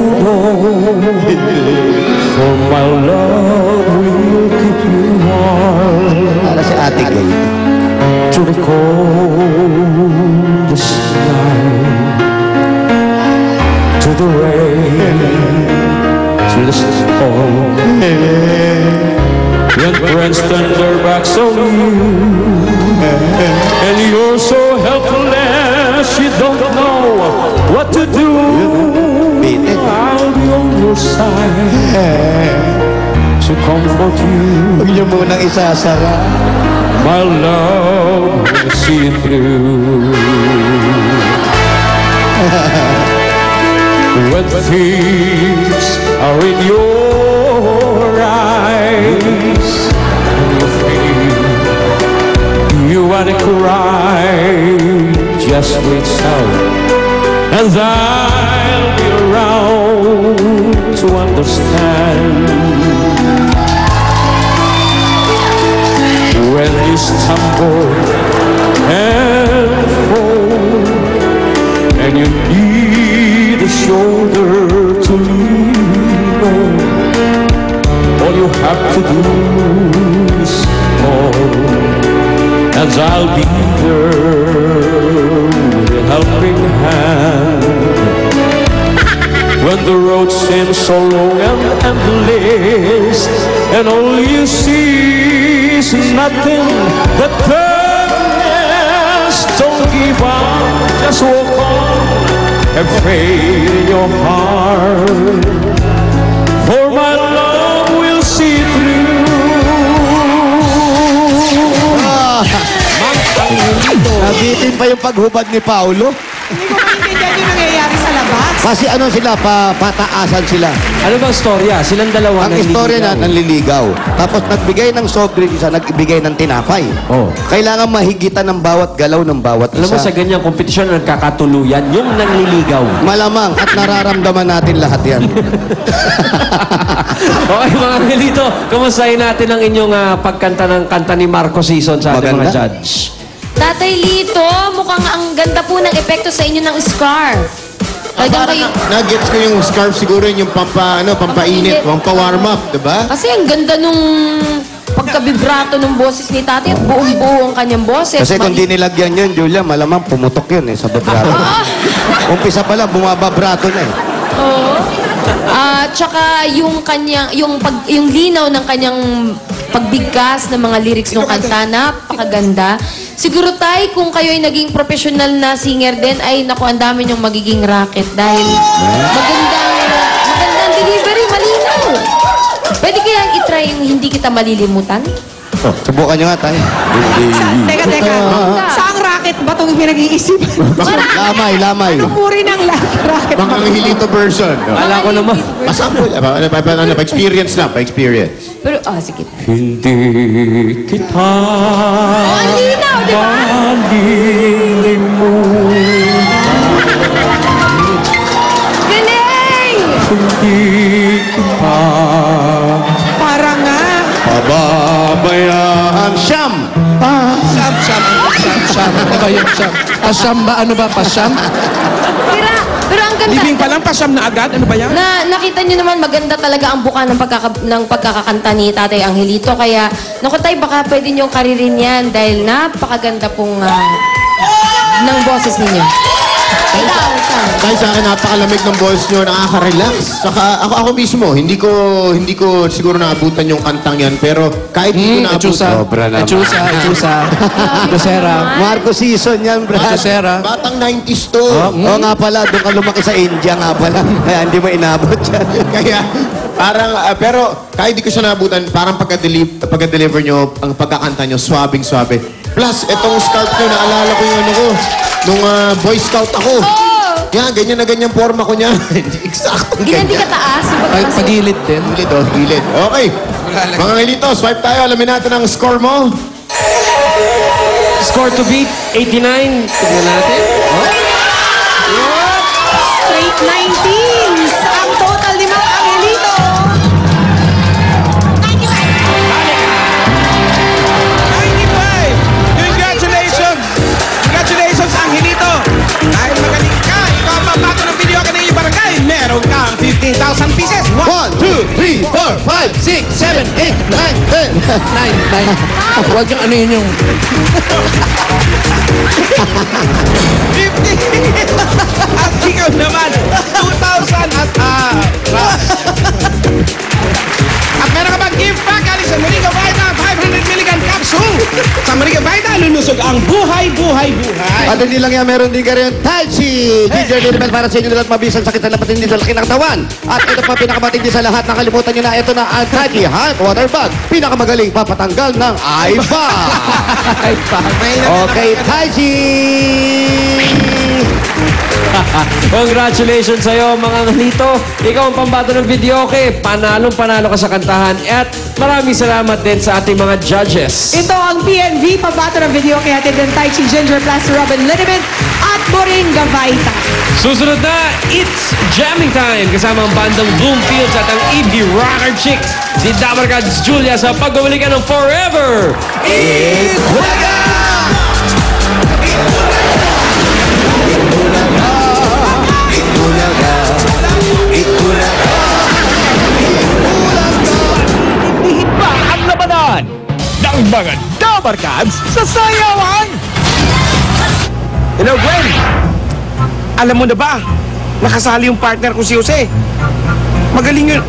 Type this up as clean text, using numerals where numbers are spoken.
hold on, for my love will keep you warm. Para si Ate Gay. To the coldest night, to the rain, to the storm. When friends turn their backs on you, and you're so helpless, you don't know what to do. I'll be on your side to comfort you. Huwag niyo munang isasara. My love will see you through. When things are in your eyes, and you feel you wanna cry, just reach out, and I'll be around to understand. When you stumble and fall, and you need a shoulder to lean on, all you have to do is call, and I'll be there with a helping hand. When the road seems so long and endless, and all you see is nothing but darkness, don't give up, just walk on, have faith in your heart, for my love will see through. Nabitin pa yung paghubad ni Paulo. Hindi ko maintindihan yung nangyayari sa labas. Kasi ano sila, pataasan sila. Ano bang storya? Silang dalawa Ang istorya na nanliligaw. Tapos nagbigay ng soft drink isa, nagbigay ng tinapay. Oh. Kailangan mahigitan ng bawat galaw ng bawat isa. Alam mo sa ganyang kompetisyon nagkakatuluyan, yung nanliligaw. Malamang at nararamdaman natin lahat yan. Okay mga Angelito, kamustahin natin ang inyong pagkanta ng kanta ni Marco Sison sa ating mga judge. Tatay Lito, mukhang ang ganda po ng epekto sa inyo ng scarf. Nagets ko yung scarf siguro yung pampainit, pampa-warm up, diba? Kasi ang ganda nung pagka-vibrato ng boses ni tatay at buong-buo ang kanyang boses. Kasi kung di nilagyan yun, Julia, malamang pumutok yun sa vibrato. Umpisa pa lang, bumababrato na eh. Oo. Tsaka yung kanyang, yung linaw ng kanyang pagbigkas ng mga lyrics ng kanta, napakaganda. Siguro tayo, kung kayo ay naging professional na singer din, ay naku, ang dami niyong magiging racket dahil magandang delivery, malinaw. Pwede kayang itry yung hindi kita malilimutan? Oh, subukan nyo nga tayo. Teka. Saang racket ba itong pinag-iisipan? Lamay. Anong uri ng racket? Mga Angelito version. Alam ko naman. Pasample, pa-experience lang, pa-experience. Pero, sige. Hindi kita Ang linaw, di ba? Galing! Hindi kita Para nga. Pababayaan siyam! Pasyam. Ano ba yun, Syam? Pasyam ba? Ano ba? Pasyam? Pero ang ganda. Libing pa lang, pasyam na agad? Ano ba yan? Nakita niyo naman maganda talaga ang buka ng pagkakakanta ni Tatay Angelito. Kaya, naku tay, baka pwede niyong karirin yan dahil napakaganda pong ng boses ninyo. Dahil sa akin, napakalamig ng boses nyo, nakaka-relax. Saka ako mismo, hindi ko siguro naabutan yung kantang yan, pero kahit hindi ko naabutan. Sobra naman. Echusa. Dosera. Marco Sison yan, Brad. Dosera. Batang 90s to. Oo nga pala, doon ka lumaki sa India nga pala. Kaya hindi mo inabot yan. Kaya, parang, pero kahit di ko siya naabutan, parang pagka-deliver nyo, ang pagkakanta nyo, swabing-swabe. Plus, itong scarf nyo, naalala ko yung nung Boy Scout ako. Yan, ganyan na ganyan forma ko niya. Exact. Hindi ka taas. Pagilid din. Gilid. Okay. Mga Angelito, swipe tayo. Alamin natin ang score mo. Score to beat, 89. Tignan natin. Straight 19s. Ang total ni Mang Angelito. 95! Congratulations! Congratulations, Angelito! Dahil magaling ka, ikaw ang papato ng video ka ng iyong barangay. Meron kang 50 15,000 pieces. 1, 2, 3, 4, 5, 6, 7, 8, 9, 10. 9. Huwag yung ano yun yung... 50. At ikaw naman, 2,000 at at meron ka bang gift pack galing sa Mariga Vita 500 mg capsule. Sa Mariga Vita, lulusog ang buhay. At hindi lang yan, meron din ka rin Tai Chi Ginger Liniment para sa inyo nila't mabisang sakit sa lapat hindi sa laki ng katawan. At ito pa pinakamatindi sa lahat, nakalimutan nyo na ito na ang Tai Chi Hot Water Bag. Pinakamagaling papatanggal ng eye bag. Okay, Tai Chi! Congratulations sa'yo, mga ngalito. Ikaw ang pambato ng videoke. Panalo ka sa kantahan. At maraming salamat din sa ating mga judges. Ito ang PNV, pabato ng video kaya hatid ng Tai Chi Ginger Plus Robin Liniment at Moringa Vita. Susunod na, it's jamming time. Kasama ang bandang Bloomfields at ang EB Rocker Chicks. Si Dabarkads Julia sa pagbabalikan ng Forever. Hindihin ba ang labanan ng mga Dabarkads sa sayawan? Hello, Gwen. Alam mo na ba, nakasali yung partner ko si Jose. Magaling yun.